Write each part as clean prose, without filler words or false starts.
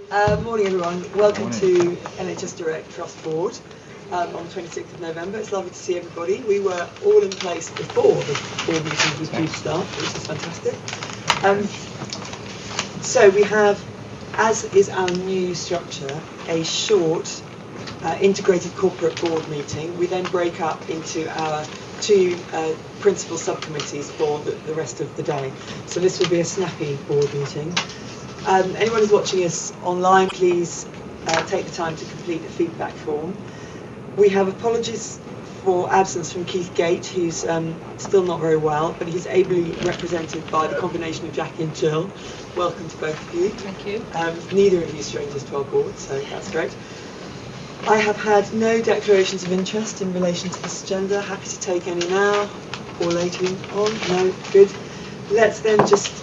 Morning everyone, welcome to NHS Direct Trust Board on the 26th of November. It's lovely to see everybody. We were all in place before the board meeting was due to start, which is fantastic. So we have, as is our new structure, a short integrated corporate board meeting. We then break up into our two principal subcommittees for the rest of the day. So this will be a snappy board meeting. Anyone who's watching us online, please take the time to complete the feedback form. We have apologies for absence from Keith Gate, who's still not very well, but he's ably represented by the combination of Jackie and Jill. Welcome to both of you. Thank you. Neither of you strangers to our board, so that's great. I have had no declarations of interest in relation to this agenda. Happy to take any now or later on. No, good. Let's then just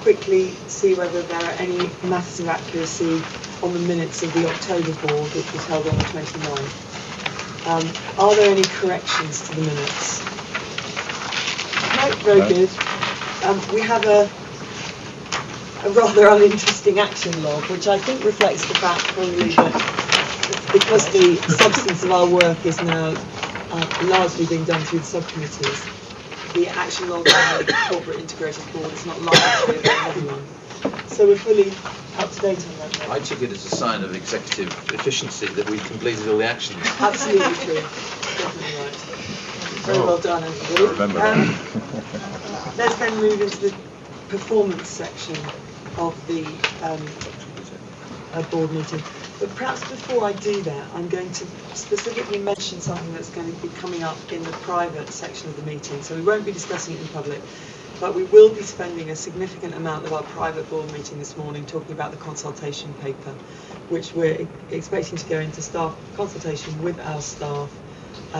quickly see whether there are any matters of accuracy on the minutes of the October board, which was held on the 29th. Are there any corrections to the minutes? No, very good. We have a rather uninteresting action log, which I think reflects the fact probably that because the substance of our work is now largely being done through the subcommittees, the action log on the corporate integrated board is not likely to be a very heavy one. So we're fully up to date on that. I took it as a sign of executive efficiency that we completed all the actions. Absolutely true. Definitely right. Very well done, everybody. I remember that. Let's then move into the performance section of the board meeting. But perhaps before I do that, I'm going to specifically mention something that's going to be coming up in the private section of the meeting. So we won't be discussing it in public, but we will be spending a significant amount of our private board meeting this morning talking about the consultation paper, which we're expecting to go into staff consultation with our staff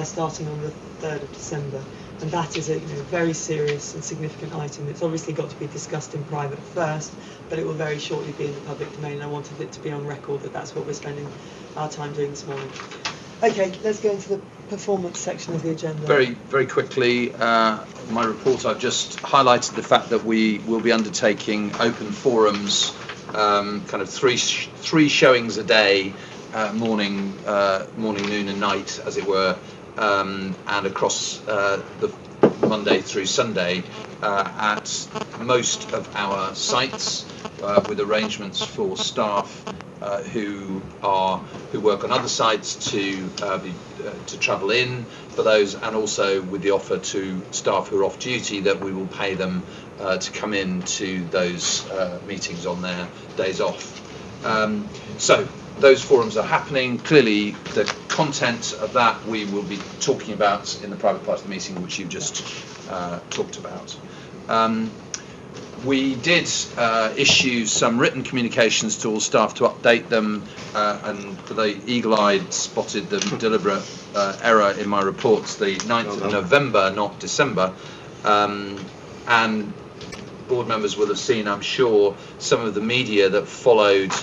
starting on the 3rd of December. And that is a very serious and significant item. It's obviously got to be discussed in private first, but it will very shortly be in the public domain. I wanted it to be on record that that's what we're spending our time doing this morning. Okay, let's go into the performance section of the agenda. Very, very quickly, my report, I've just highlighted the fact that we will be undertaking open forums, kind of three showings a day, morning, noon and night, as it were, and across the Monday through Sunday at most of our sites, with arrangements for staff who work on other sites to travel in for those, and also with the offer to staff who are off duty that we will pay them to come in to those meetings on their days off. So those forums are happening. Clearly the content of that we will be talking about in the private part of the meeting, which you've just talked about. We did issue some written communications to all staff to update them, and for the eagle-eyed spotted the deliberate error in my reports, the 9th of November, not December, and board members will have seen, I'm sure, some of the media that followed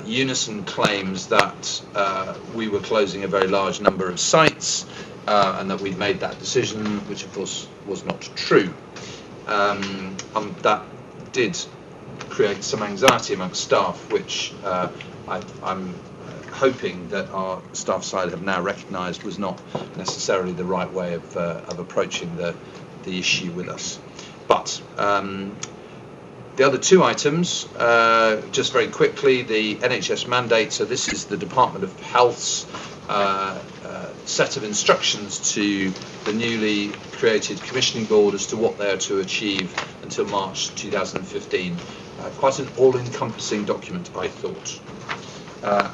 unison claims that we were closing a very large number of sites and that we'd made that decision, which of course was not true. That did create some anxiety amongst staff, which I'm hoping that our staff side have now recognised was not necessarily the right way of approaching the issue with us. But the other two items, just very quickly, the NHS mandate. So this is the Department of Health's set of instructions to the newly created commissioning board as to what they are to achieve until March 2015. Quite an all-encompassing document, I thought.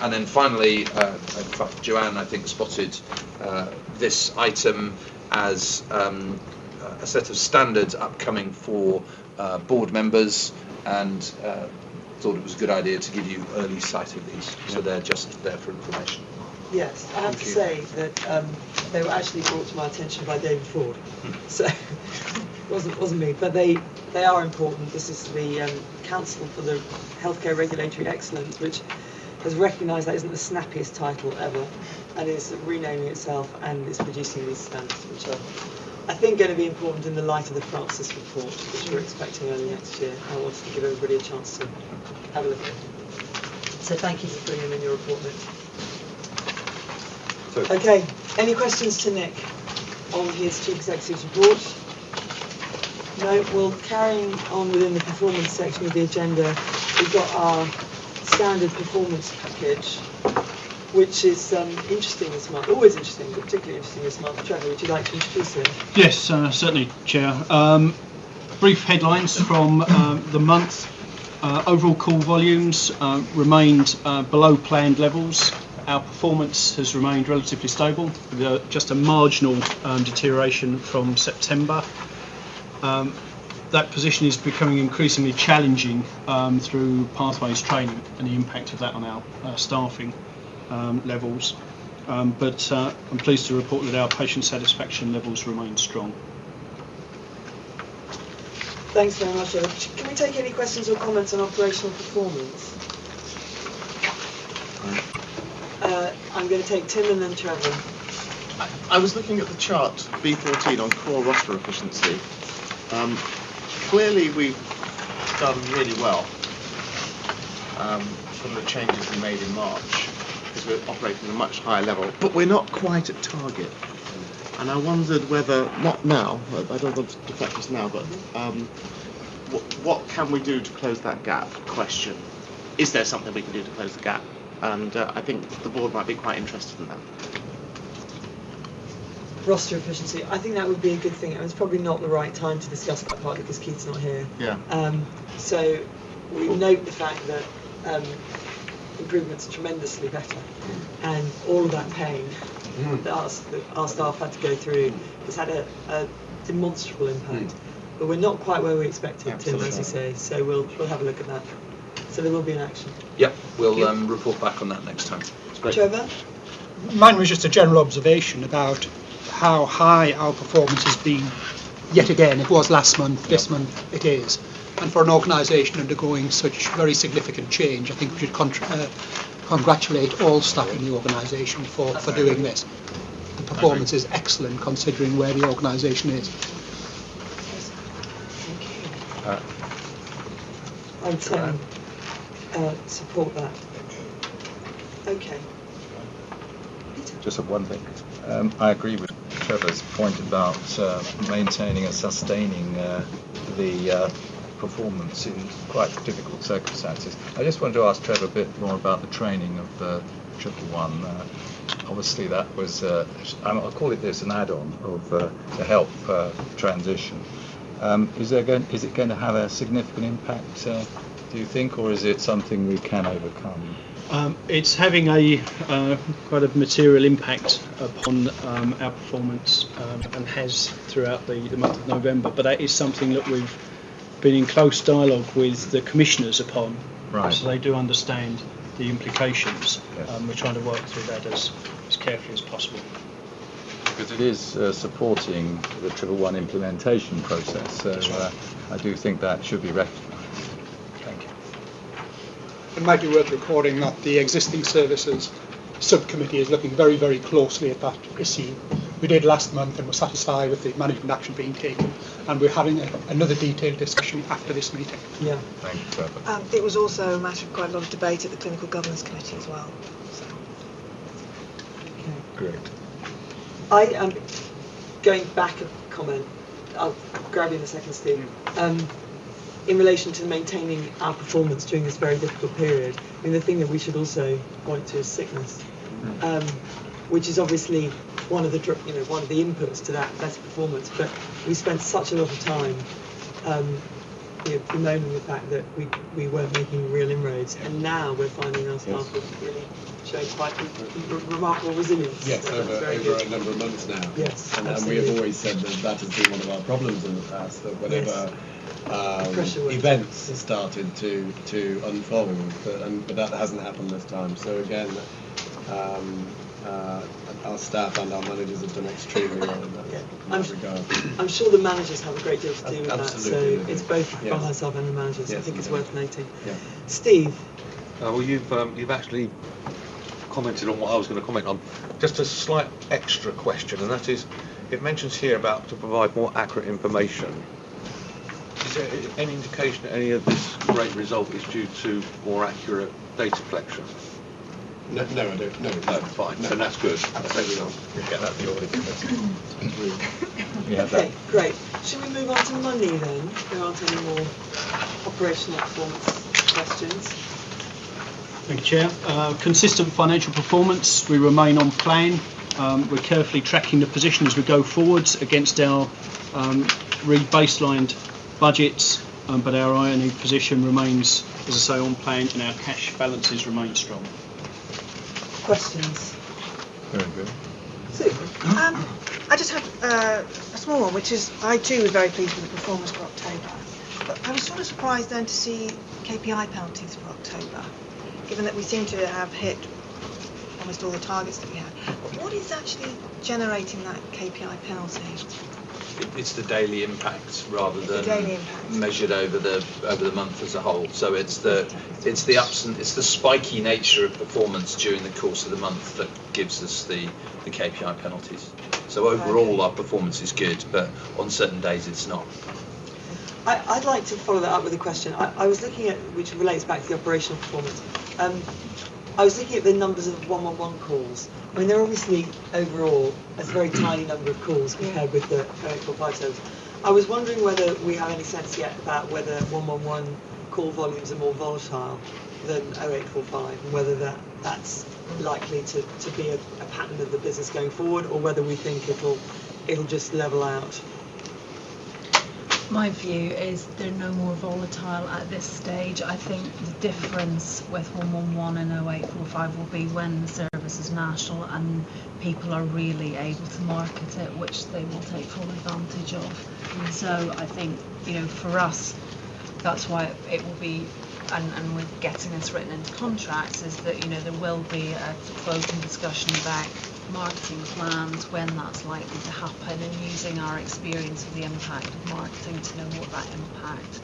And then finally, in fact, Joanne, I think, spotted this item as a set of standards upcoming for board members, and thought it was a good idea to give you early sight of these, so they're just there for information. Yes, I have to say that they were actually brought to my attention by David Ford, so it wasn't me, but they are important. This is the Council for the Healthcare Regulatory Excellence, which has recognised that isn't the snappiest title ever, and is renaming itself and is producing these standards, which are, I think, going to be important in the light of the Francis report, which we're expecting early next year. I wanted to give everybody a chance to have a look at it. So thank you for putting them in your report, Nick. So, Okay, any questions to Nick on his Chief Executive's report? No, well, carrying on within the performance section of the agenda, we've got our standard performance package, which is interesting this month, always interesting, but particularly interesting this month. Trevor, would you like to introduce it? Yes, certainly, Chair. Brief headlines from the month. Overall call volumes remained below planned levels. Our performance has remained relatively stable, with just a marginal deterioration from September. That position is becoming increasingly challenging through pathways training and the impact of that on our staffing levels. But I'm pleased to report that our patient satisfaction levels remain strong. Thanks very much, Trevor. Can we take any questions or comments on operational performance? I'm going to take Tim and then Trevor. I was looking at the chart B14 on core roster efficiency. Clearly we've done really well from the changes we made in March, because we're operating at a much higher level, but we're not quite at target. And I wondered whether, not now, I don't want to deflect this now, but what can we do to close that gap? Question. Is there something we can do to close the gap? And I think the board might be quite interested in that. Roster efficiency. I think that would be a good thing. It's probably not the right time to discuss that partly because Keith's not here. Yeah. So we note the fact that improvements are tremendously better, and all of that pain that our staff had to go through has had a demonstrable impact. But we're not quite where we expected, Tim, as you say. So we'll have a look at that. So there will be an action. Yep, we'll report back on that next time. Trevor? Mine was just a general observation about how high our performance has been yet again. It was last month, this month it is. And for an organisation undergoing such very significant change, I think we should congratulate all staff in the organisation for doing this. The performance is excellent considering where the organisation is. I'd support that. Okay. Just one thing. I agree with Trevor's point about maintaining and sustaining the performance in quite difficult circumstances. I just wanted to ask Trevor a bit more about the training of the 111. Obviously, that was I'll call it this, an add-on of to help transition. Is it going to have a significant impact, do you think, or is it something we can overcome? It's having a quite a material impact upon our performance and has throughout the month of November, but that is something that we've been in close dialogue with the commissioners upon, right. So they do understand the implications. Yes. We're trying to work through that as carefully as possible. Because it is supporting the 111 implementation process, so right. I do think that should be recognised. Thank you. It might be worth recording that the existing services subcommittee is looking very, very closely at that issue. We did last month and were satisfied with the management action being taken, and we're having another detailed discussion after this meeting. Yeah. Thank you, Trevor. It was also a matter of quite a lot of debate at the Clinical Governance Committee as well. So. Okay. Great. I am going back a comment. I'll grab you in a second, Steve. In relation to maintaining our performance during this very difficult period, I mean, the thing that we should also point to is sickness, which is obviously one of the inputs to that better performance. But we spent such a lot of time, bemoaning the fact that we weren't making real inroads, and now we're finding our staff have really showed quite remarkable resilience. Yes, over a number of months now. Yes, and we have always said that has been one of our problems in the past, that whenever events started to unfold, but that hasn't happened this time. So again, our staff and our managers have done extremely well in that regard. I'm sure the managers have a great deal to do with that, so it's both from Yes. myself and the managers. Yes, I think it's indeed. worth noting. Yeah. Steve? Well, you've actually commented on what I was going to comment on. Just a slight extra question, and that is, it mentions here about to provide more accurate information. Is there any indication that any of this great result is due to more accurate data collection? No, I don't. No, No, fine. No. Then that's good. That's We'll get that the audit committee. We have Okay, that. great. Should we move on to money then? There aren't any more operational performance questions. Thank you, Chair. Consistent financial performance. We remain on plan. We're carefully tracking the position as we go forwards against our re-baselined budgets, but our I&E position remains, as I say, on plan, and our cash balances remain strong. Questions? Very good. Sue? I just have a small one, which is I too was very pleased with the performance for October. But I was sort of surprised then to see KPI penalties for October, given that we seem to have hit almost all the targets that we had. But what is actually generating that KPI penalty? It's the daily impact rather than daily impact. measured over the month as a whole. So it's the spiky nature of performance during the course of the month that gives us the KPI penalties. So overall our performance is good, but on certain days it's not. I'd like to follow that up with a question. I was looking at, which relates back to the operational performance. I was looking at the numbers of 111 calls. I mean, they're obviously overall a very tiny number of calls compared with the 0845 service. I was wondering whether we have any sense yet about whether 111 call volumes are more volatile than 0845, and whether that's likely to be a pattern of the business going forward, or whether we think it'll just level out. My view is they're no more volatile at this stage. I think the difference with 111 and 0845 will be when the service is national and people are really able to market it, which they will take full advantage of. So I think, for us, that's why it will be, and we're getting this written into contracts, is that, there will be a open discussion about marketing plans, when that's likely to happen, and using our experience of the impact of marketing to know what that impact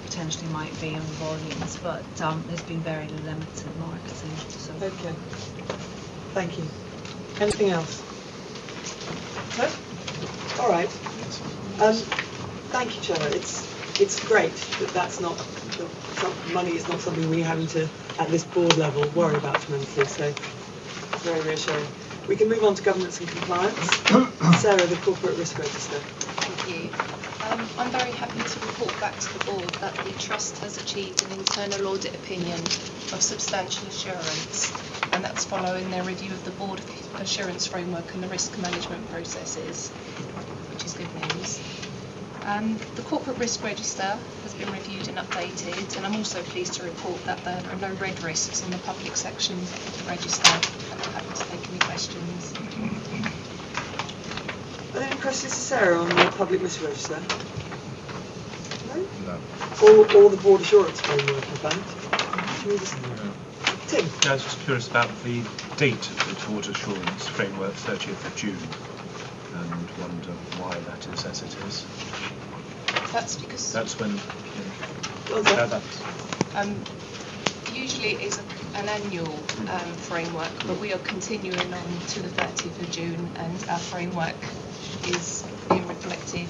potentially might be on volumes. But there's been very limited marketing. So. Okay. Thank you. Anything else? No? All right. Thank you, Trevor. It's great that money is not something we're having to, at this board level, worry about tremendously. So it's very reassuring. We can move on to governance and compliance. Sarah, the Corporate Risk Register. Thank you. I'm very happy to report back to the board that the Trust has achieved an internal audit opinion of substantial assurance, and that's following their review of the Board Assurance Framework and the risk management processes, which is good news. The Corporate Risk Register has been reviewed and updated, and I'm also pleased to report that there are no red risks on the public section of the register, and I'm happy to take any questions. Are there any questions to Sarah on the Public Risk Register? No. Or the Board Assurance Framework, in fact? Tim? I was just curious about the date of the Board Assurance Framework, 30th of June, and wonder why that is as it is. That's because... That's when... usually it is an annual framework, but we are continuing on to the 30th of June, and our framework is being reflected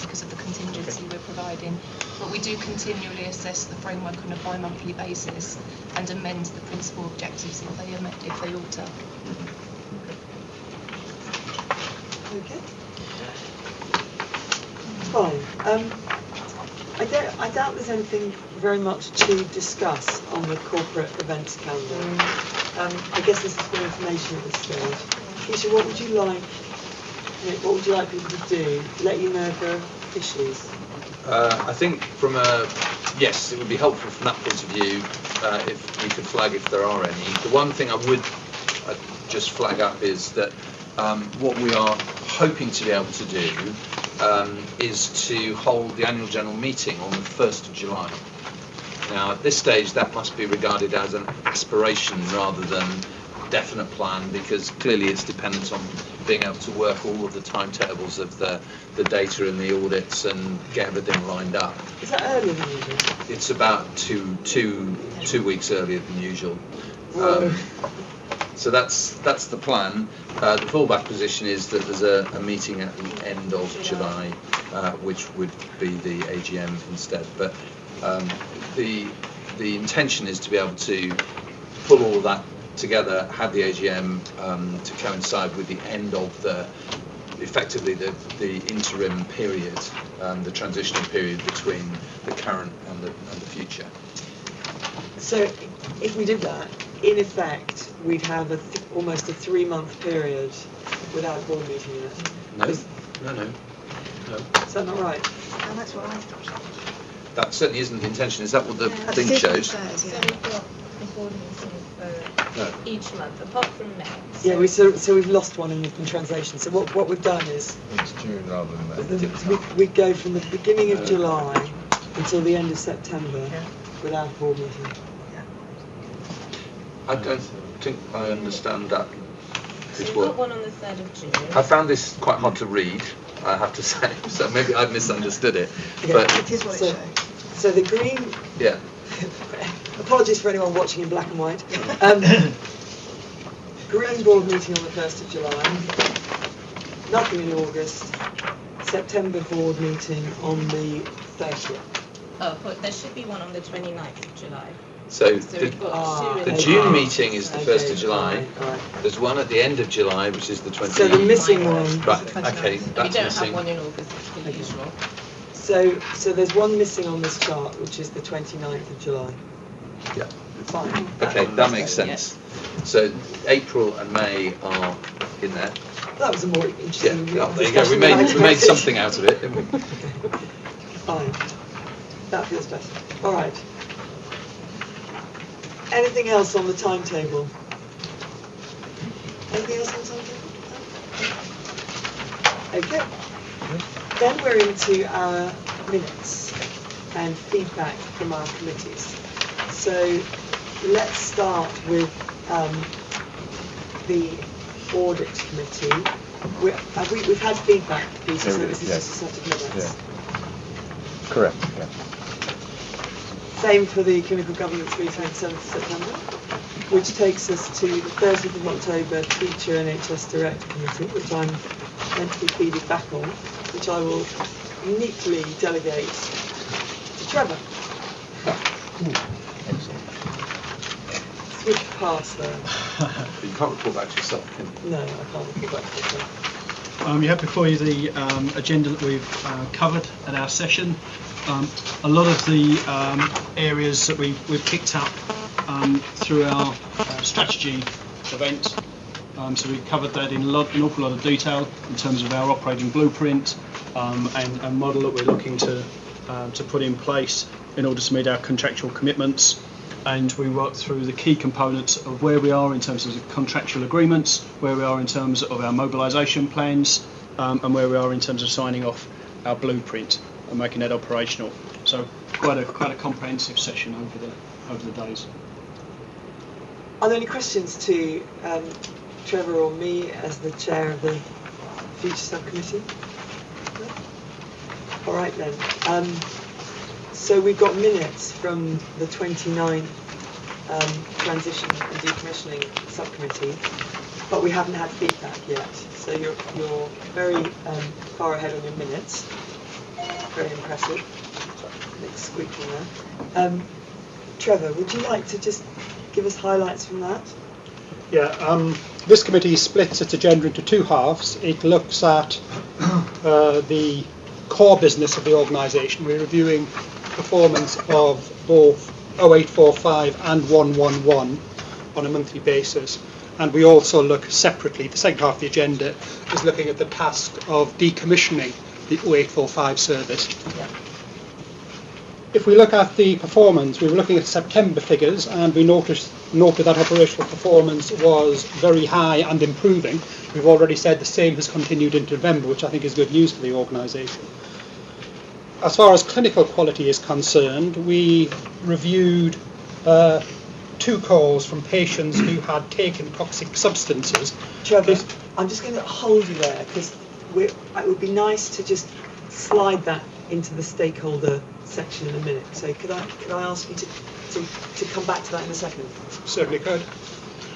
because of the contingency we're providing. But we do continually assess the framework on a bi-monthly basis and amend the principal objectives if they alter. Okay. Fine. I doubt there's anything very much to discuss on the corporate events calendar. I guess this is for information at this stage. Keisha, what would you like people to do? Let you know if there are issues? I think yes, it would be helpful from that point of view if you could flag if there are any. The one thing I would just flag up is that what we are hoping to be able to do is to hold the annual general meeting on the 1st of July. Now, at this stage, that must be regarded as an aspiration rather than definite plan, because clearly it's dependent on being able to work all of the timetables of the data and the audits and get everything lined up. Is that earlier than usual? It's about two weeks earlier than usual. So that's the plan. The fallback position is that there's a meeting at the end of July, which would be the AGM instead. But the the intention is to be able to pull all of that together, have the AGM to coincide with the end of effectively the interim period, the transitional period between the current and the future. So if we did that, in effect, we'd have almost a 3-month period without a board meeting in it. No. Is that not right? And that's what I thought. That certainly isn't the intention. Is that what the That's thing what it shows? says, So yeah. we've got a board meeting for each month, apart from May. Yeah, so we've lost one in translation. So what we've done is It's June rather than May. we go from the beginning of July until the end of September without a board meeting. I don't think I understand that. So we've got one on the 3rd of June. I found this quite hard to read, I have to say, so maybe I've misunderstood it. Okay. But It is what it shows. So the green. yeah, Apologies for anyone watching in black and white. Green board meeting on the 1st of July. Nothing in August. September board meeting on the 30th. Oh, but there should be one on the 29th of July. so So we've got two in the the June month. meeting is the 1st of July. Right. There's one at the end of July, which is the 20th. So the missing one. Right, okay, We that's don't missing. have one in August, it's the usual. So there's one missing on this chart, which is the 29th of July. Yeah. Fine. Okay, that makes sense. So April and May are in there. That was a more Yeah, interesting. well, there you go. We discussion than I made expected. something out of it, didn't we? Fine. That feels better. All right. Anything else on the timetable? Anything else on the timetable? Okay. Then we're into our minutes and feedback from our committees. So let's start with the audit committee. We've had feedback, Peter, so this is just a set of minutes. Yeah. Correct. Yeah. Same for the clinical governance meeting on 7th of September, which takes us to the 30th of October Teacher NHS Direct Committee, which I'm meant to be feeding back on, which I will neatly delegate to Trevor. Swift pass there. But you can't report back to yourself, can you? No, I can't report back to myself. You have before you the agenda that we've covered at our session. A lot of the areas that we've picked up through our strategy event. So we covered that in an awful lot of detail in terms of our operating blueprint and model that we're looking to put in place in order to meet our contractual commitments. And we worked through the key components of where we are in terms of the contractual agreements, where we are in terms of our mobilisation plans, and where we are in terms of signing off our blueprint and making that operational. So quite a comprehensive session over the days. Are there any questions to Trevor or me as the chair of the future subcommittee? No? All right then. So we've got minutes from the 29th transition and decommissioning subcommittee, but we haven't had feedback yet. So you're very far ahead on your minutes. Very impressive. Next squeaky there. Trevor, would you like to just give us highlights from that? Yeah, this committee splits its agenda into two halves. It looks at the core business of the organisation. We're reviewing performance of both 0845 and 111 on a monthly basis. And we also look separately, the second half of the agenda is looking at the task of decommissioning the 0845 service. Yeah. If we look at the performance, we were looking at September figures, and we noted that operational performance was very high and improving. We've already said the same has continued into November, which I think is good news for the organisation. As far as clinical quality is concerned, we reviewed 2 calls from patients who had taken toxic substances. Trevor, I'm just going to hold you there because it would be nice to just slide that into the stakeholder section in a minute. So could I ask you to come back to that in a second? Certainly could.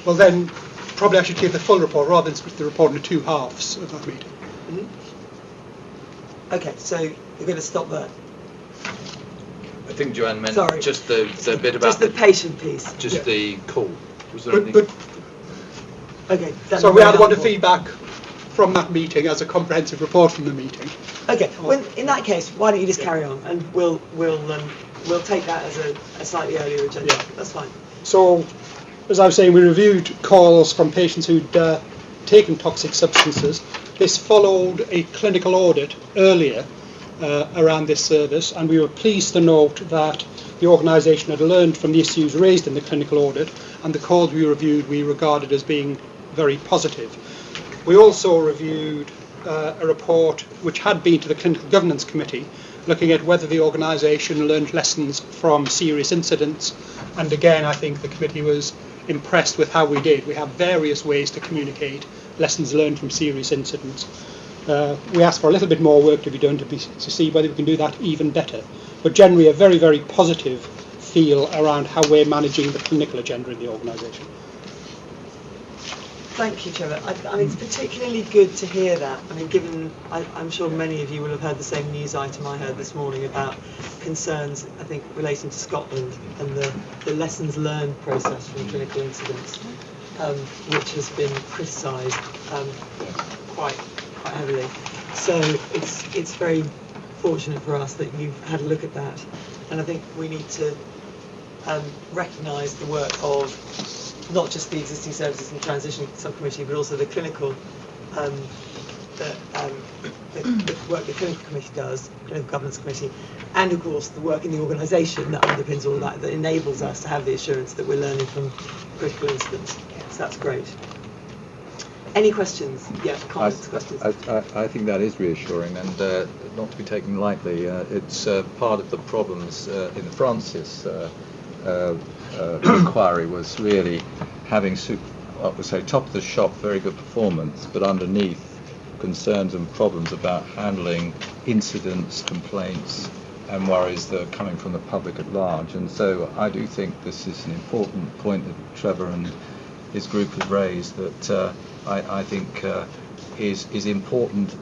Well then, probably I should give the full report rather than split the report into 2 halves of that meeting. Mm-hmm. Okay, so you're going to stop there. I think Joanne meant Sorry. just the bit about just the patient piece. just the call. Was there But, anything? Okay. so we had a lot of feedback from that meeting as a comprehensive report from the meeting. Okay. Well, in that case, why don't you just carry on, and we'll take that as a slightly earlier agenda. Yeah. That's fine. So, as I was saying, we reviewed calls from patients who'd taken toxic substances. This followed a clinical audit earlier around this service, and we were pleased to note that the organisation had learned from the issues raised in the clinical audit, and the calls we reviewed we regarded as being very positive. We also reviewed a report which had been to the Clinical Governance Committee, looking at whether the organisation learned lessons from serious incidents, and again I think the committee was impressed with how we did. We have various ways to communicate lessons learned from serious incidents. We asked for a little bit more work to be done to see whether we can do that even better, but generally a very, very positive feel around how we're managing the clinical agenda in the organisation. Thank you, Trevor. I mean, it's particularly good to hear that. I mean, given I'm sure many of you will have heard the same news item I heard this morning about concerns, I think, relating to Scotland and the lessons learned process from clinical incidents, which has been criticised quite heavily. So it's very fortunate for us that you've had a look at that, and I think we need to recognise the work of not just the existing services and transition subcommittee, but also the clinical the work the clinical committee does, clinical governance committee, and of course the work in the organisation that underpins all that enables us to have the assurance that we're learning from critical incidents. So that's great. Any questions? Yeah, comments, questions? I think that is reassuring, and not to be taken lightly. It's part of the problems in the Francis inquiry was really having, top of the shop, very good performance, but underneath concerns and problems about handling incidents, complaints, and worries that are coming from the public at large. And so I do think this is an important point that Trevor and his group have raised, that I think is important,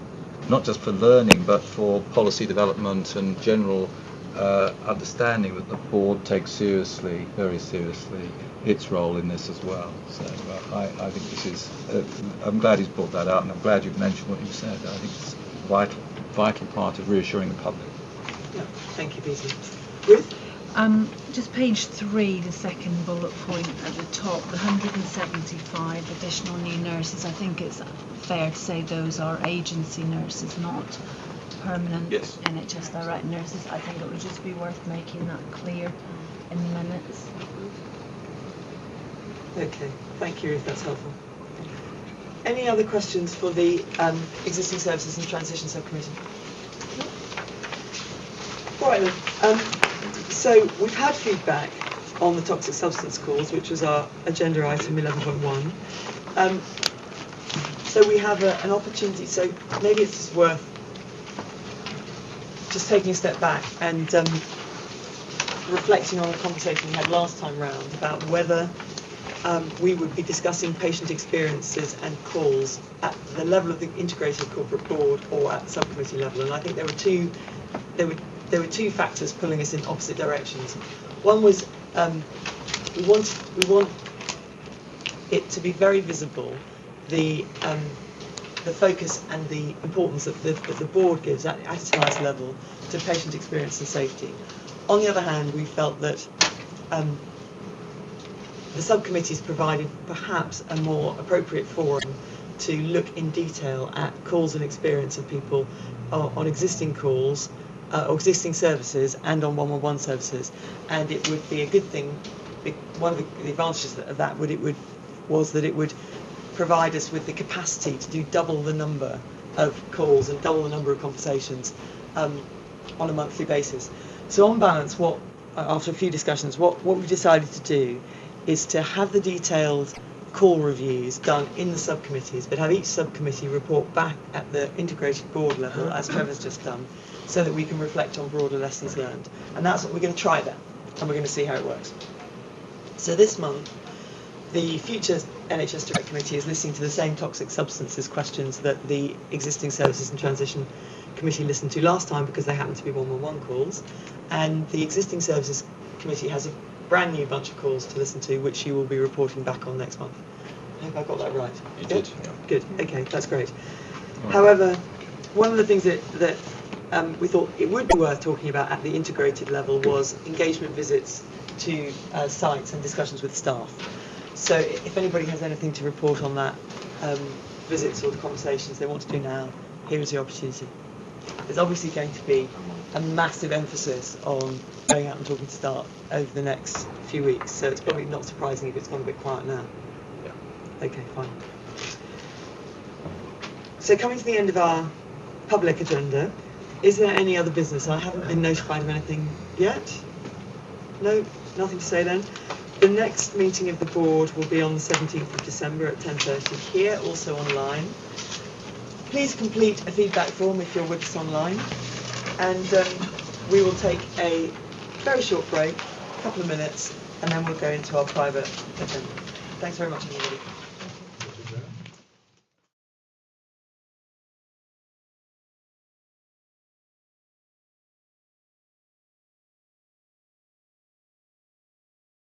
not just for learning, but for policy development and general understanding that the board takes seriously, very seriously, its role in this as well. So I think this is, I'm glad he's brought that out, and I'm glad you've mentioned what you've said. I think it's a vital part of reassuring the public. Yeah, thank you, Peter. Ruth? Just page 3, the second bullet point at the top, the 175 additional new nurses. I think it's fair to say those are agency nurses, not permanent NHS direct nurses. I think it would just be worth making that clear in the minutes. Okay, thank you, Ruth, that's helpful. Any other questions for the existing services and transition subcommittee? All right then. So we've had feedback on the toxic substance calls, which was our agenda item 11.1. So we have an opportunity, so maybe it's just worth just taking a step back and reflecting on the conversation we had last time round about whether we would be discussing patient experiences and calls at the level of the integrated corporate board or at the subcommittee level. And I think there were two factors pulling us in opposite directions. One was we want it to be very visible the focus and the importance that the board gives at its highest level to patient experience and safety. On the other hand, we felt that the subcommittees provided perhaps a more appropriate forum to look in detail at calls and experience of people on existing calls, or existing services, and on 111 services, and it would be a good thing. One of the advantages of that was that it would provide us with the capacity to do double the number of calls and double the number of conversations on a monthly basis. So on balance, after a few discussions, what we've decided to do is to have the detailed call reviews done in the subcommittees, but have each subcommittee report back at the integrated board level, as Trevor's just done, so that we can reflect on broader lessons learned. And that's what we're going to try that, and we're going to see how it works. So this month, the future NHS Direct Committee is listening to the same toxic substances questions that the existing services and transition committee listened to last time because they happened to be 111 calls, and the existing services committee has a brand new bunch of calls to listen to, which you will be reporting back on next month. I hope I got that right. You did, yeah. Good, okay, that's great. However, one of the things that we thought it would be worth talking about at the integrated level was engagement visits to sites and discussions with staff. So if anybody has anything to report on that, visits or the conversations they want to do now, here is the opportunity. There's obviously going to be a massive emphasis on going out and talking to staff over the next few weeks, so it's probably not surprising if it's gone a bit quiet now. Yeah. Okay, fine. So coming to the end of our public agenda, is there any other business? I haven't been notified of anything yet. No, nothing to say then. The next meeting of the board will be on the 17th of December at 10:30 here, also online. Please complete a feedback form if you're with us online, and we will take a very short break, a couple of minutes, and then we'll go into our private agenda. Thanks very much, everybody.